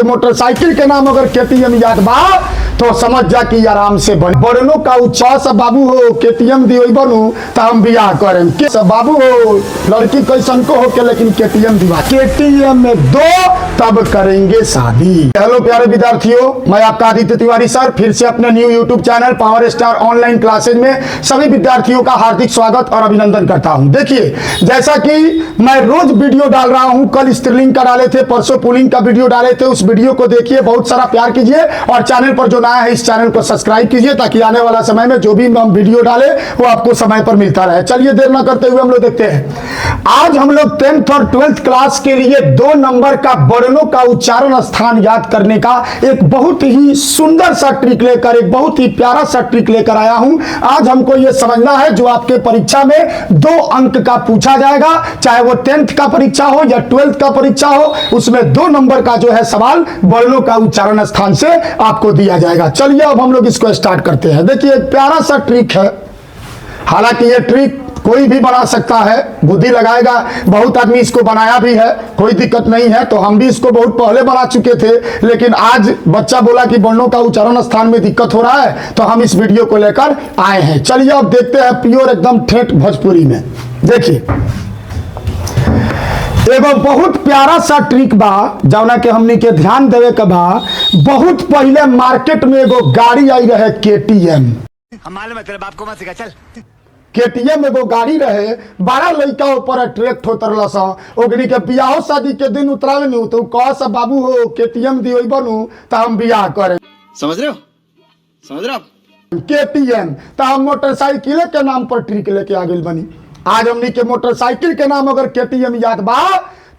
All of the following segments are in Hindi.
मोटरसाइकिल के नाम अगर केटीएम याद बा तो समझ जा कि आराम से बन बरनो का उच्चा सब बाबू हो केटीएम दी बनू तो हम बियाह करें के सब बाबू हो लड़की कैसन को हो के लेकिन केटीएम दिवा केटीएम में दो तब करेंगे शादी। हेलो प्यारे विद्यार्थियों, मैं आपका आदित्य तिवारी सर फिर से अपने new YouTube channel power star online classes में सभी विद्यार्थियों का हार्दिक स्वागत और अभिनंदन करता हूं। देखिए, जैसा कि मैं रोज वीडियो डाल रहा हूं, कल स्त्रीलिंग का डाले थे, परसों पुलिंग का वीडियो डाले थे, उस वीडियो को देखिए, बहुत सारा प्यार कीजिए और चैनल पर जो नया है इस चैनल को सब्सक्राइब कीजिए ताकि आने वाला समय में जो भी हम वीडियो डाले वो आपको समय पर मिलता रहे। चलिए देर न करते हुए हम लोग देखते हैं। आज हम लोग 10th और 12th क्लास के लिए 2 नंबर का वर्णों का उच्चारण स्थान याद करने का एक बहुत ही सुंदर सा ट्रिक लेकर, एक बहुत ही प्यारा सा ट्रिक लेकर आया हूं। आज हमको यह समझना है जो आपके परीक्षा में 2 अंक का पूछा जाएगा, चाहे वो 10th का परीक्षा हो या 12th का परीक्षा हो, उसमें 2 नंबर का जो है सवाल वर्णों का उच्चारण स्थान से आपको दिया जाएगा। चलिए अब हम लोग इसको स्टार्ट करते हैं। देखिए, एक प्यारा सा ट्रिक है, हालांकि ये ट्रिक कोई भी बना सकता है, बुद्धि लगाएगा। बहुत आदमी इसको बनाया भी है, कोई दिक्कत नहीं है। तो हम भी इसको बहुत पहले बना चुके थे, लेकिन आज बच्चा बोला कि वर्णों का उच्चारण स्थान में दिक्कत हो रहा है तो हम इस वीडियो को लेकर आए हैं। चलिए अब देखते हैं प्योर एकदम ठेठ भोजपुरी में। देखिए, एगो बहुत प्यारा सा ट्रिक बा जौना के हमनी के ध्यान देवे के बा। बहुत पहले मार्केट में एगो गाड़ी आई रहे केटीएम। हम मालूम है तेरे बाप को मत सिखा चल। केटीएम एगो गाड़ी रहे, 12 लड़का ऊपर अट्रैक्ट होतर लसा। ओकरी के बियाह शादी के दिन उतरावे नु तो कह सब बाबू हो केटीएम दी बनू तो हम बियाह करें। समझ रहे हो? समझ रहे हो? केटीएम तो हम मोटरसाइकिल के नाम पर ट्रिक लेके आ गई बनी। आज हमनी के मोटरसाइकिल के नाम अगर केटीएम याद बा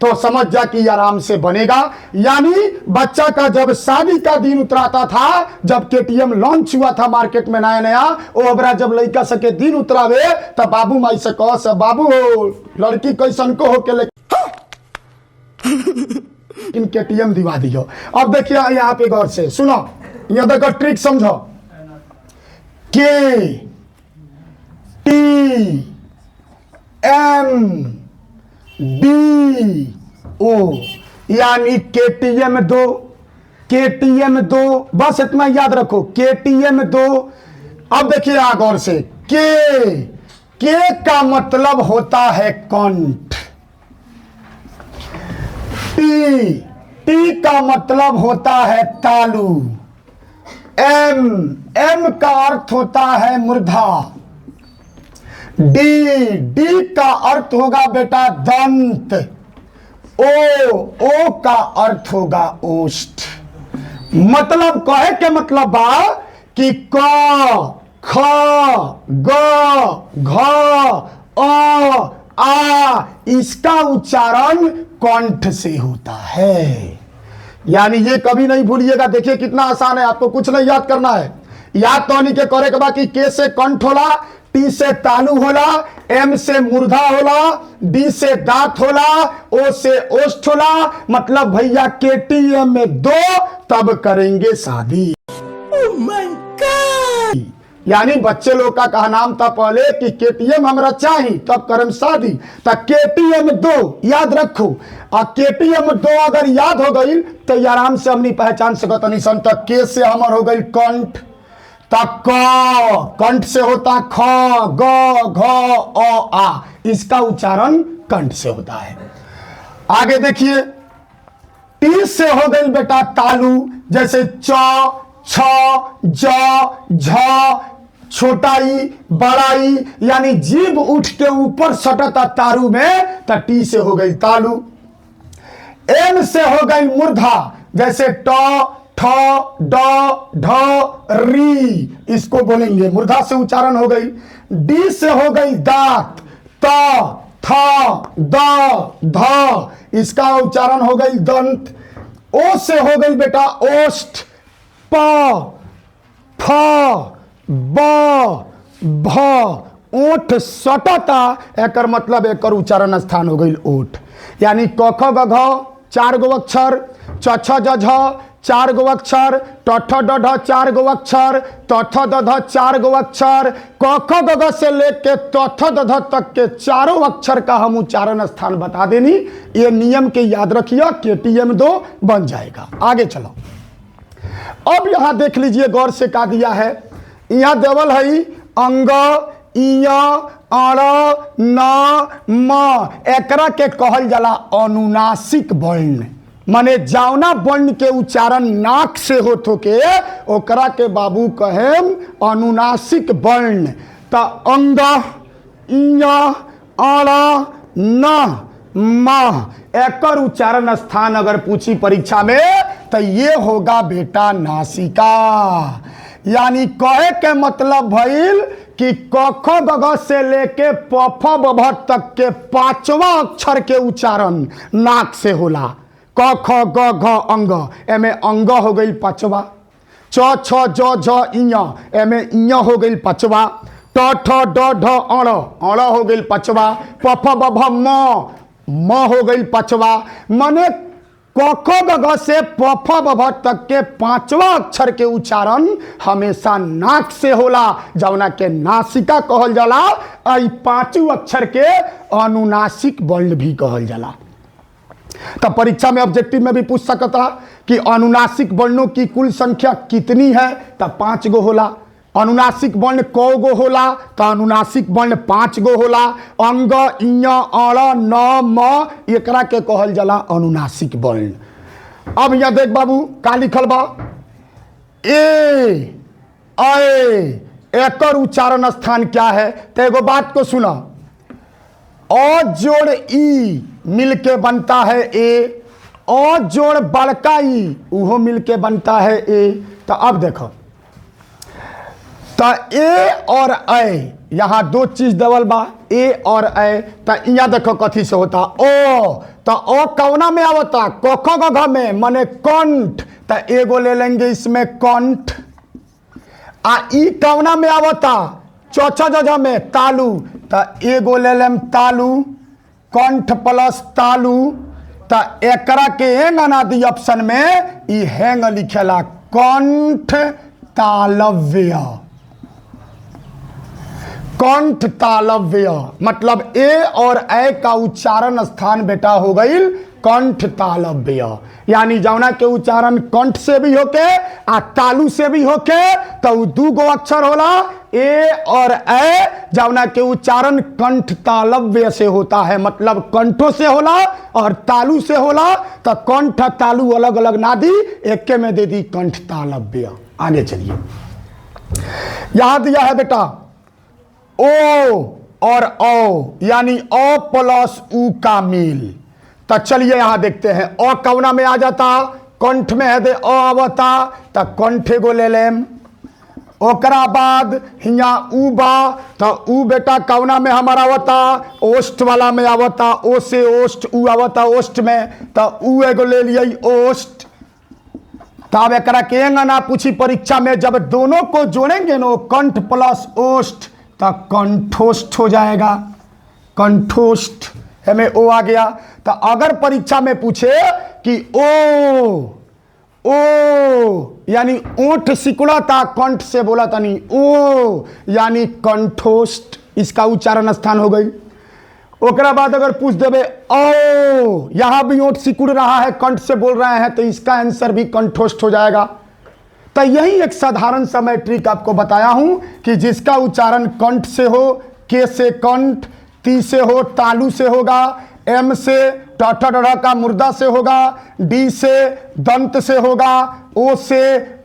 तो समझ जा कि आराम से बनेगा। यानी बच्चा का जब शादी का दिन उतराता था, जब केटीएम लॉन्च हुआ था मार्केट में नया नया, वो अबरा जब लड़का सके दिन उतरावे तब बाबू माई से कह सब बाबू हो लड़की कैसन को हो के लेकिन केटीएम दिवा दियो। अब देखिए यहाँ पे गौर से सुनो, ये देखो ट्रिक समझो। के टी एम डी ओ यानी केटीएम 2, केटीएम 2, बस इतना याद रखो, केटीएम 2। अब देखिए गौर से, के का मतलब होता है कंठ, टी का मतलब होता है तालू, एम का अर्थ होता है मूर्धा, डी का अर्थ होगा बेटा दंत, ओ का अर्थ होगा ओष्ठ। मतलब कहे के मतलब बा कि क ख ग घ अ आ इसका उच्चारण कंठ से होता है। यानी ये कभी नहीं भूलिएगा। देखिए कितना आसान है, आपको कुछ नहीं याद करना है। याद तो नहीं के करे के बा कि के से कंठ होला, टी से तालू होला, एम से मूर्धा होला, डी से दांत होला, ओ से ओष्ठ होला। मतलब भैया केटीएम में 2 तब करेंगे शादी। Oh my God! यानी बच्चे लोग का कहा नाम था पहले कि केटीएम हमरा चाहिए तब करम शादी, तब केटीएम 2 याद रखो। और केटीएम 2 अगर याद हो गई तो आराम से हमनी पहचान सकत नहीं सन। तक के से हमर हो गई कंठ, तक कंठ से होता ख ग घ अ आ, इसका उच्चारण कंठ से होता है। आगे देखिए, टी से हो गई बेटा तालू, जैसे च छ ज झ छोटाई बड़ाई, यानी जीभ उठ के ऊपर सटता तारू में, तो टी से हो गई तालू। एम से हो गई मूर्धा, जैसे ट ठ ड ढ री, इसको बोलेंगे मूर्धा से उच्चारण हो गई। डी से हो गई दांत, त थ द ध, इसका उच्चारण हो गई दंत। ओ से हो गई बेटा ओष्ठ, प फ ब भ, ओठ सटता, एकर मतलब एकर उच्चारण स्थान हो गई ओठ। यानी क ख ग घ 4 गो अक्षर, च छ ज झ 4 गो अक्षर, ट ठ ड ढ 4 गो अक्षर, त थ द ध 4 गो अक्षर, क ख ग घ से लेके त थ द ध तक के चारों अक्षर का हम उच्चारण स्थान बता देनी। ये नियम के याद रखिए, KTM 2 बन जाएगा। आगे चलो, अब यहां देख लीजिए गौर से का दिया है। यहां देवल है अंग, इया, अण, न, म, एकरा के कहल जाला अनुनासिक वर्ण। माने जावना वर्ण के उच्चारण नाक से होत होके ओकरा के बाबू कहेम अनुनासिक वर्ण। त अंग, इया, अण, न, म, एकर उच्चारण स्थान अगर पूछी परीक्षा में तो ये होगा बेटा नासिका। यानी कहे के मतलब भइल कि क ख ग घ से लेके प फ ब भ तक के 5वां अक्षर के उच्चारण नाक से होला। क ख ग घ अंग, एमे अंग हो गई 5वां। च छ ज झ इया, एमे इया हो गई 5वां। ट ठ ड ढ अण, अण हो गई 5वां। प फ ब भ म हो गई 5वां। माने क ख ग घ से प फ ब भ तक के 5वां अक्षर के उच्चारण हमेशा नाक से होला, जवना के नासिका कहल जाला। आई 5 अक्षर के अनुनासिक वर्ण भी कहल जाला। तब परीक्षा में ऑब्जेक्टिव में भी पूछ सकता कि अनुनासिक वर्णों की कुल संख्या कितनी है, तब 5 गो होला। अनुनासिक वर्ण क गो होला, तो अनुनासिक वर्ण 5 गो होला। अंग, इया, अण, न, म, एकरा के कहल जाला अनुनासिक वर्ण। अब यहां देख बाबू का लिखल बा, ए, ऐ, एकर उच्चारण स्थान क्या है। तो एगो बात को सुना, अ जोड़ ई मिलके बनता है ए, अ जोड़ बड़का ई उहो मिलके बनता है ए। तो अब देखो, तो ए और ऐ, यहां 2 चीज देवल बा, ए और ऐ। तो यहाँ देखो कथी से होता ओ, तो ओ कौना में आवता, क ख ग घ में, माने कंठ। तो एगो ले लेंगे इसमें कंठ। आ ई कौना में आवता, च छ ज झ में, तालु। तो एगो ले लेम तालु, कंठ प्लस तालु। तो एकरा के हेंग ना दी ऑप्शन में, ई हेंग लिखेला कंठ तालव्य। कंठ तालव्य मतलब ए और ऐ का उच्चारण स्थान बेटा हो गई कंठ तालव्य। यानी जौना के उच्चारण कंठ से भी होके आ तालु से भी होके, तो 2 गो अक्षर होला ए और ऐ, जौना के उच्चारण कंठ तालव्य से होता है। मतलब कंठों से होला और तालु से होला। तो कंठ तालु अलग अलग ना दी, एक में दे दी कंठ तालव्य। आगे चलिए, यहां दिया है बेटा ओ और औ, यानी अ प्लस उ का मेल। तो चलिए यहां देखते हैं, अ कौना में आ जाता, कंठ में है दे अ आवता। तो कंठ एगो ले लेम। ओकरा बाद हिया उ बा, तो उ बेटा कौना में हमारा आवता, ओष्ठ वाला में आवता। ओ से ओष्ठ, उ आवता ओष्ठ में। तो उ एगो ले लिया ओष्ठ। तब एकरा के ना पूछी परीक्षा में, जब दोनों को जोड़ेंगे नो कंठ प्लस ओष्ठ, तो कंठोष्ठ हो जाएगा। कंठोष्ठ हमें ओ आ गया। तो अगर परीक्षा में पूछे कि ओ यानी ओठ सिकुड़ा था, कंठ से बोला था नहीं, ओ यानी कंठोष्ठ, इसका उच्चारण स्थान हो गई। ओकरा बाद अगर पूछ देवे ओ, यहां भी ओठ सिकुड़ रहा है, कंठ से बोल रहे हैं, तो इसका आंसर भी कंठोष्ठ हो जाएगा। तो यही एक साधारण सा मैं ट्रिक आपको बताया हूं कि जिसका उच्चारण कंठ से हो, के से कंठ, ती से हो तालु से होगा, एम से ट ठ ड का मुर्दा से होगा, डी से दंत से होगा, ओ से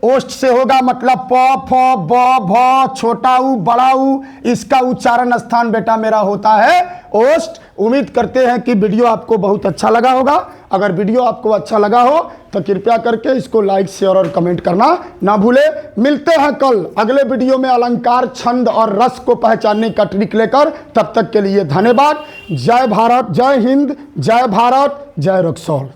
ओष्ठ से होगा। मतलब प फ ब भ छोटा ऊ बड़ा ऊ, इसका उच्चारण स्थान बेटा मेरा होता है ओष्ठ। उम्मीद करते हैं कि वीडियो आपको बहुत अच्छा लगा होगा। अगर वीडियो आपको अच्छा लगा हो तो कृपया करके इसको लाइक शेयर और कमेंट करना ना भूले। मिलते हैं कल अगले वीडियो में अलंकार, छंद और रस को पहचानने का ट्रिक लेकर। तब तक के लिए धन्यवाद। जय भारत, जय हिंद, जय भारत, जय रक्सौल।